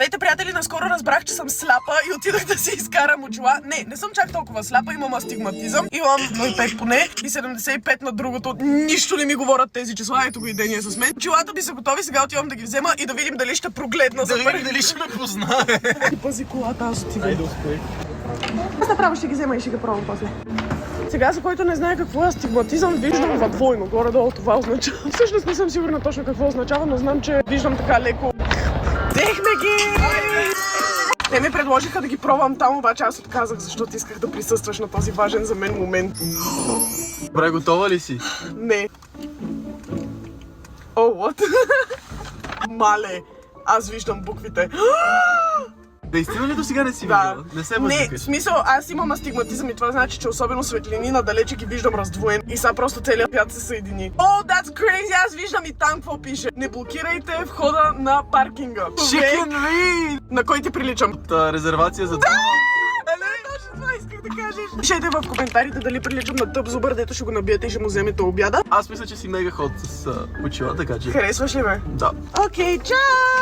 Здравейте, приятели, наскоро разбрах, че съм сляпа и отидох да си изкарам очила. Не съм чак толкова сляпа, имам астигматизъм. Имам 0,5 поне и 75 на другото. Нищо не ми говорят тези числа, ето го и Дени е с мен. Очилата ми са готови, сега отивам да ги взема и да видим дали ще прогледна. Да видим дали ще ме познае. И пази колата, аз отивам. Айде, успей. Аз направо ще ги взема и ще ги пробвам после. Сега, за който не знае какво е астигматизъм, виждам във двойно. Горе-долу това означава. Всъщност не съм сигурна точно какво означава, но знам, че виждам така леко. Взехме ги! Те ми предложиха да ги пробвам там, обаче аз отказах, защото исках да присъстваш на този важен за мен момент. Добре, готова ли си? Не. О, what? Мале, аз виждам буквите. Наистина ли до сега не си Да. видяла? Не се Не, мъзикаш. в смисъл, аз имам астигматизъм и това значи, че особено светлини надалече ги виждам раздвоен и сега просто целият свят се съедини. О, that's crazy, аз виждам и там какво пише. Не блокирайте входа на паркинга. Chicken wing! На кой ти приличам? Та резервация за това. Точно това исках да кажеш. Пишете в коментарите дали приличам на тъп зубър, дето ще го набиете и ще му вземете обяда. Аз мисля, че си мега ход с очила, така че... Харесваш ли ме? Да. Окей, чао!